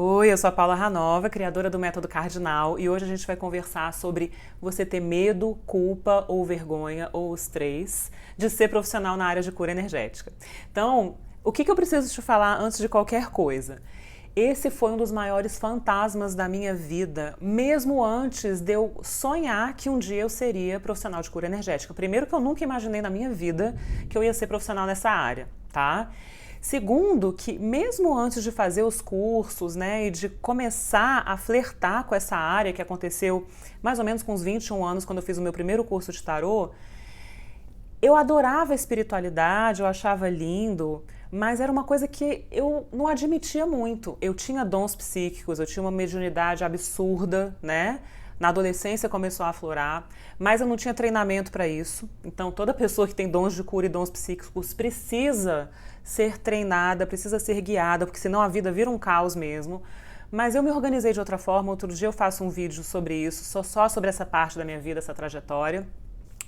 Oi, eu sou a Paula Ranova, criadora do Método Cardinal, e hoje a gente vai conversar sobre você ter medo, culpa ou vergonha, ou os três, de ser profissional na área de cura energética. Então, o que eu preciso te falar antes de qualquer coisa? Esse foi um dos maiores fantasmas da minha vida, mesmo antes de eu sonhar que um dia eu seria profissional de cura energética. Primeiro que eu nunca imaginei na minha vida que eu ia ser profissional nessa área, tá? Segundo, que mesmo antes de fazer os cursos, né, e de começar a flertar com essa área, que aconteceu mais ou menos com uns 21 anos, quando eu fiz o meu primeiro curso de tarô, eu adorava a espiritualidade, eu achava lindo, mas era uma coisa que eu não admitia muito. Eu tinha dons psíquicos, eu tinha uma mediunidade absurda, né? Na adolescência começou a aflorar, mas eu não tinha treinamento para isso. Então, toda pessoa que tem dons de cura e dons psíquicos precisa ser treinada, precisa ser guiada, porque senão a vida vira um caos mesmo. Mas eu me organizei de outra forma. Outro dia eu faço um vídeo sobre isso, só sobre essa parte da minha vida, essa trajetória.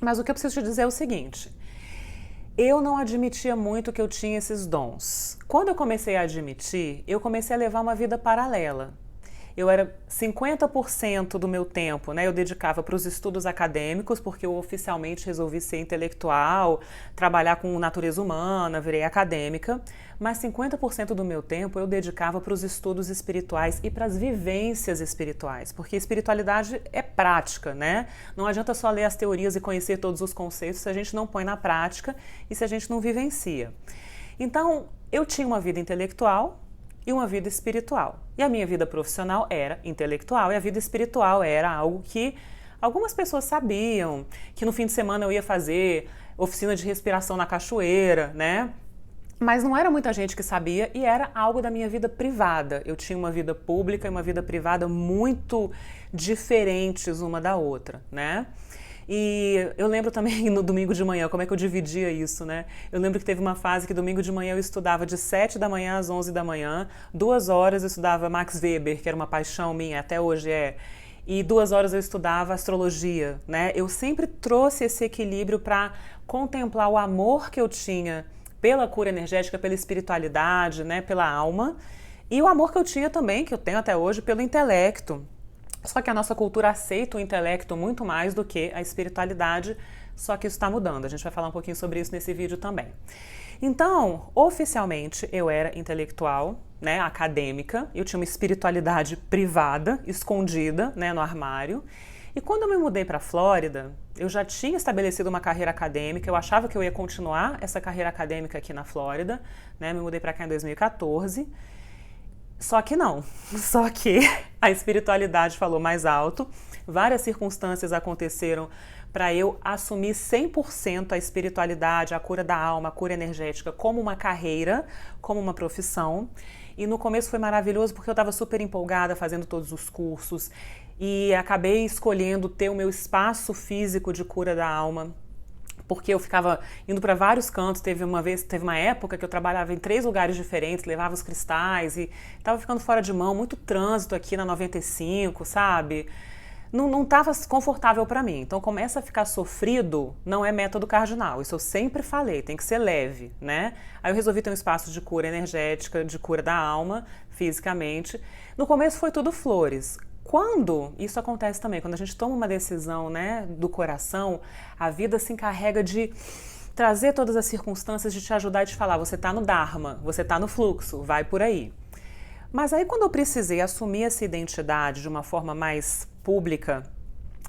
Mas o que eu preciso te dizer é o seguinte: eu não admitia muito que eu tinha esses dons. Quando eu comecei a admitir, eu comecei a levar uma vida paralela. Eu era 50% do meu tempo, né, eu dedicava para os estudos acadêmicos, porque eu oficialmente resolvi ser intelectual, trabalhar com natureza humana, virei acadêmica, mas 50% do meu tempo eu dedicava para os estudos espirituais e para as vivências espirituais, porque espiritualidade é prática, né? Não adianta só ler as teorias e conhecer todos os conceitos se a gente não põe na prática e se a gente não vivencia. Então, eu tinha uma vida intelectual e uma vida espiritual. E a minha vida profissional era intelectual e a vida espiritual era algo que algumas pessoas sabiam, que no fim de semana eu ia fazer oficina de respiração na cachoeira, né? Mas não era muita gente que sabia e era algo da minha vida privada. Eu tinha uma vida pública e uma vida privada muito diferentes uma da outra, né? E eu lembro também no domingo de manhã, como é que eu dividia isso, né? Eu lembro que teve uma fase que domingo de manhã eu estudava de 7 da manhã às 11 da manhã, 2 horas eu estudava Max Weber, que era uma paixão minha, até hoje é, e 2 horas eu estudava astrologia, né? Eu sempre trouxe esse equilíbrio para contemplar o amor que eu tinha pela cura energética, pela espiritualidade, né? Pela alma, e o amor que eu tinha também, que eu tenho até hoje, pelo intelecto. Só que a nossa cultura aceita o intelecto muito mais do que a espiritualidade, só que isso está mudando. A gente vai falar um pouquinho sobre isso nesse vídeo também. Então, oficialmente, eu era intelectual, né, acadêmica, eu tinha uma espiritualidade privada, escondida, né, no armário. E quando eu me mudei para a Flórida, eu já tinha estabelecido uma carreira acadêmica, eu achava que eu ia continuar essa carreira acadêmica aqui na Flórida, né, me mudei para cá em 2014. Só que não, só que a espiritualidade falou mais alto, várias circunstâncias aconteceram para eu assumir 100% a espiritualidade, a cura da alma, a cura energética como uma carreira, como uma profissão. E no começo foi maravilhoso porque eu estava super empolgada fazendo todos os cursos e acabei escolhendo ter o meu espaço físico de cura da alma, porque eu ficava indo para vários cantos. Teve uma época que eu trabalhava em 3 lugares diferentes, levava os cristais e estava ficando fora de mão, muito trânsito aqui na 95, sabe? Não estava confortável para mim. Então começa a ficar sofrido, não é método cardinal. Isso eu sempre falei, tem que ser leve, né? Aí eu resolvi ter um espaço de cura energética, de cura da alma, fisicamente. No começo foi tudo flores. Quando isso acontece também, quando a gente toma uma decisão, né, do coração, a vida se encarrega de trazer todas as circunstâncias, de te ajudar e te falar: você tá no Dharma, você tá no fluxo, vai por aí. Mas aí quando eu precisei assumir essa identidade de uma forma mais pública,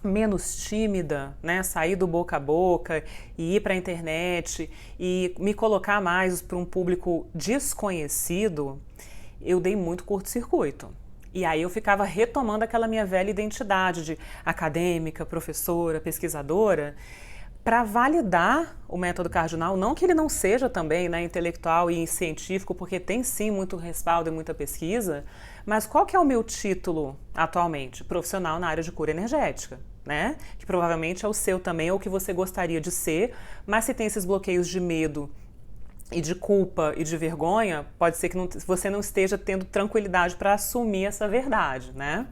menos tímida, né, sair do boca a boca e ir para a internet e me colocar mais para um público desconhecido, eu dei muito curto-circuito. E aí eu ficava retomando aquela minha velha identidade de acadêmica, professora, pesquisadora, para validar o método cardinal. Não que ele não seja também, né, intelectual e científico, porque tem sim muito respaldo e muita pesquisa, mas qual que é o meu título atualmente? Profissional na área de cura energética, né? Que provavelmente é o seu também, ou o que você gostaria de ser, mas se tem esses bloqueios de medo e de culpa e de vergonha, pode ser que você não esteja tendo tranquilidade para assumir essa verdade, né?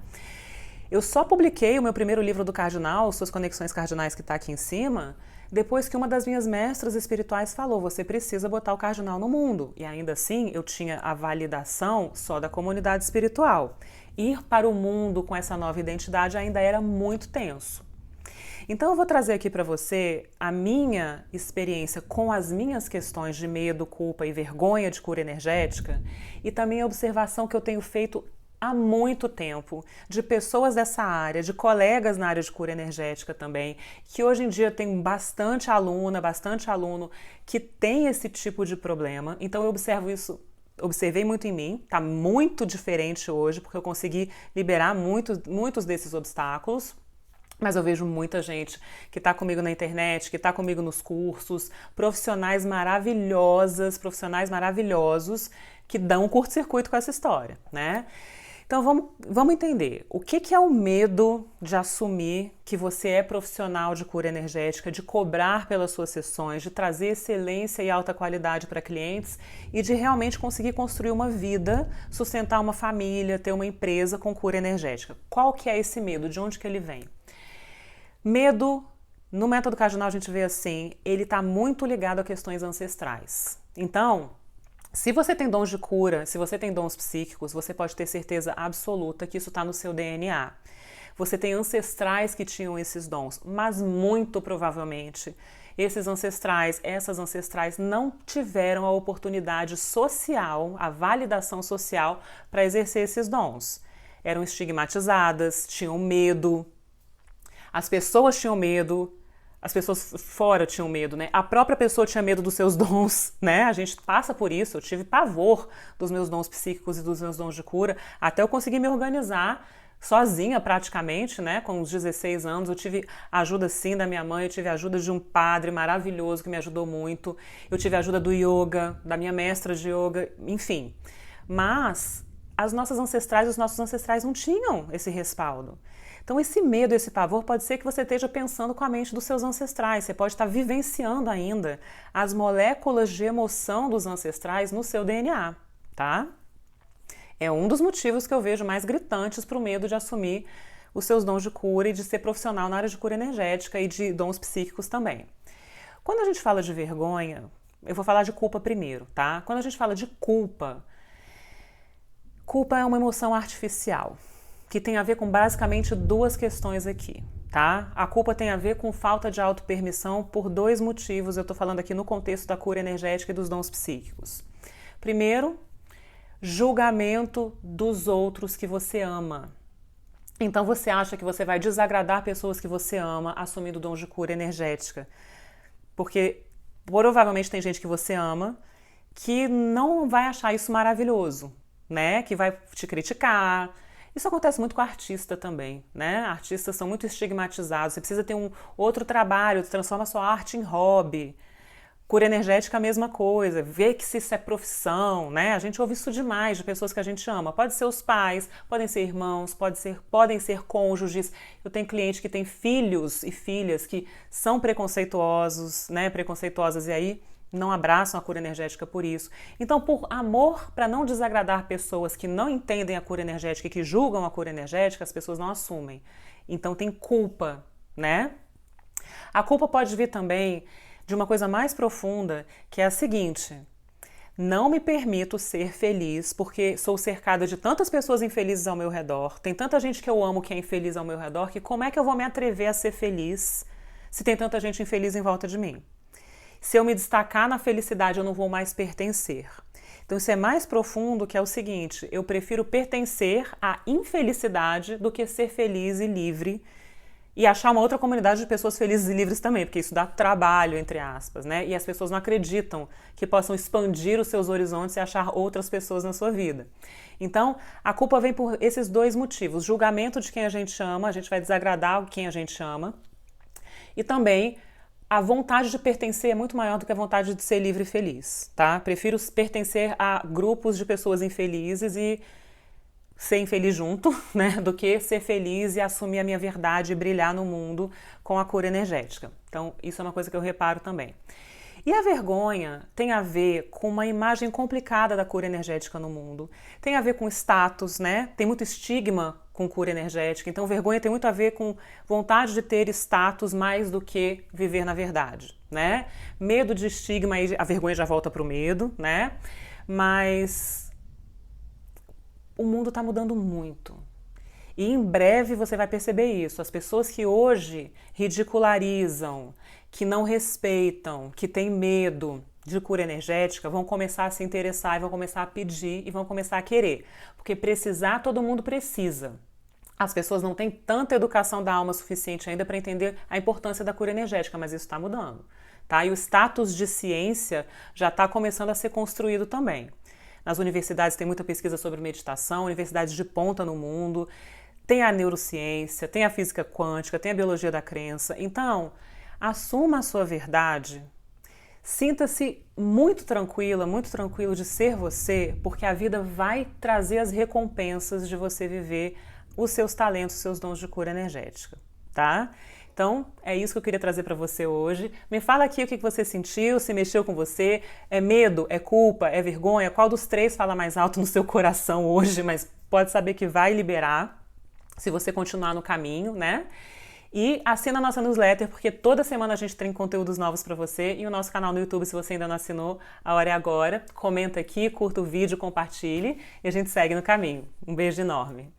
Eu só publiquei o meu primeiro livro do Cardinal, Suas Conexões Cardinais, que está aqui em cima, depois que uma das minhas mestras espirituais falou, você precisa botar o cardinal no mundo. E ainda assim, eu tinha a validação só da comunidade espiritual. Ir para o mundo com essa nova identidade ainda era muito tenso. Então eu vou trazer aqui para você a minha experiência com as minhas questões de medo, culpa e vergonha de cura energética e também a observação que eu tenho feito há muito tempo de pessoas dessa área, de colegas na área de cura energética também, que hoje em dia tem bastante aluna, bastante aluno que tem esse tipo de problema. Então eu observei muito em mim, tá muito diferente hoje, porque eu consegui liberar muitos desses obstáculos. Mas eu vejo muita gente que está comigo na internet, que está comigo nos cursos, profissionais maravilhosos que dão um curto-circuito com essa história, né? Então vamos entender o que é o medo de assumir que você é profissional de cura energética, de cobrar pelas suas sessões, de trazer excelência e alta qualidade para clientes e de realmente conseguir construir uma vida, sustentar uma família, ter uma empresa com cura energética. Qual que é esse medo? De onde que ele vem? Medo, no método cardinal a gente vê assim, ele está muito ligado a questões ancestrais. Então, se você tem dons de cura, se você tem dons psíquicos, você pode ter certeza absoluta que isso está no seu DNA. Você tem ancestrais que tinham esses dons, mas muito provavelmente essas ancestrais não tiveram a oportunidade social, a validação social para exercer esses dons. Eram estigmatizadas, tinham medo. As pessoas tinham medo, as pessoas fora tinham medo, né? A própria pessoa tinha medo dos seus dons, né? A gente passa por isso, eu tive pavor dos meus dons psíquicos e dos meus dons de cura, até eu conseguir me organizar sozinha praticamente, né? Com uns 16 anos, eu tive ajuda sim da minha mãe, eu tive ajuda de um padre maravilhoso que me ajudou muito, eu tive ajuda do yoga, da minha mestra de yoga, enfim. Mas as nossas ancestrais, os nossos ancestrais não tinham esse respaldo. Então esse medo, esse pavor pode ser que você esteja pensando com a mente dos seus ancestrais, você pode estar vivenciando ainda as moléculas de emoção dos ancestrais no seu DNA, tá? É um dos motivos que eu vejo mais gritantes para o medo de assumir os seus dons de cura e de ser profissional na área de cura energética e de dons psíquicos também. Quando a gente fala de vergonha, eu vou falar de culpa primeiro, tá? Quando a gente fala de culpa é uma emoção artificial, que tem a ver com basicamente duas questões aqui, tá? A culpa tem a ver com falta de autopermissão por dois motivos, eu tô falando aqui no contexto da cura energética e dos dons psíquicos. Primeiro, julgamento dos outros que você ama. Então você acha que você vai desagradar pessoas que você ama assumindo dons de cura energética. Porque provavelmente tem gente que você ama que não vai achar isso maravilhoso, né? Que vai te criticar. Isso acontece muito com artista também, né? Artistas são muito estigmatizados. Você precisa ter um outro trabalho, transforma a sua arte em hobby. Cura energética, a mesma coisa. Vê que se isso é profissão, né? A gente ouve isso demais de pessoas que a gente ama. Pode ser os pais, podem ser irmãos, podem ser cônjuges. Eu tenho cliente que tem filhos e filhas que são preconceituosos, né? Preconceituosas e aí não abraçam a cura energética por isso. Então, por amor, para não desagradar pessoas que não entendem a cura energética e que julgam a cura energética, as pessoas não assumem. Então, tem culpa, né? A culpa pode vir também de uma coisa mais profunda, que é a seguinte: não me permito ser feliz porque sou cercada de tantas pessoas infelizes ao meu redor, tem tanta gente que eu amo que é infeliz ao meu redor, que como é que eu vou me atrever a ser feliz se tem tanta gente infeliz em volta de mim? Se eu me destacar na felicidade, eu não vou mais pertencer. Então isso é mais profundo, que é o seguinte: eu prefiro pertencer à infelicidade do que ser feliz e livre e achar uma outra comunidade de pessoas felizes e livres também, porque isso dá trabalho, entre aspas, né? E as pessoas não acreditam que possam expandir os seus horizontes e achar outras pessoas na sua vida. Então, a culpa vem por esses dois motivos: julgamento de quem a gente ama, a gente vai desagradar quem a gente ama, e também a vontade de pertencer é muito maior do que a vontade de ser livre e feliz, tá? Prefiro pertencer a grupos de pessoas infelizes e ser infeliz junto, né? Do que ser feliz e assumir a minha verdade e brilhar no mundo com a cura energética. Então, isso é uma coisa que eu reparo também. E a vergonha tem a ver com uma imagem complicada da cura energética no mundo. Tem a ver com status, né? Tem muito estigma com cura energética. Então, vergonha tem muito a ver com vontade de ter status mais do que viver na verdade, né? Medo de estigma, aí a vergonha já volta pro medo, né? Mas o mundo está mudando muito. E em breve você vai perceber isso. As pessoas que hoje ridicularizam, que não respeitam, que têm medo de cura energética, vão começar a se interessar e vão começar a pedir e vão começar a querer. Porque precisar, todo mundo precisa. As pessoas não têm tanta educação da alma suficiente ainda para entender a importância da cura energética, mas isso está mudando. Tá? E o status de ciência já está começando a ser construído também. Nas universidades tem muita pesquisa sobre meditação, universidades de ponta no mundo, tem a neurociência, tem a física quântica, tem a biologia da crença. Então, assuma a sua verdade, sinta-se muito tranquila, muito tranquilo de ser você, porque a vida vai trazer as recompensas de você viver os seus talentos, os seus dons de cura energética, tá? Então, é isso que eu queria trazer para você hoje. Me fala aqui o que você sentiu, se mexeu com você. É medo? É culpa? É vergonha? Qual dos três fala mais alto no seu coração hoje? Mas pode saber que vai liberar se você continuar no caminho, né? E assina a nossa newsletter, porque toda semana a gente tem conteúdos novos para você. E o nosso canal no YouTube, se você ainda não assinou, a hora é agora. Comenta aqui, curta o vídeo, compartilhe e a gente segue no caminho. Um beijo enorme.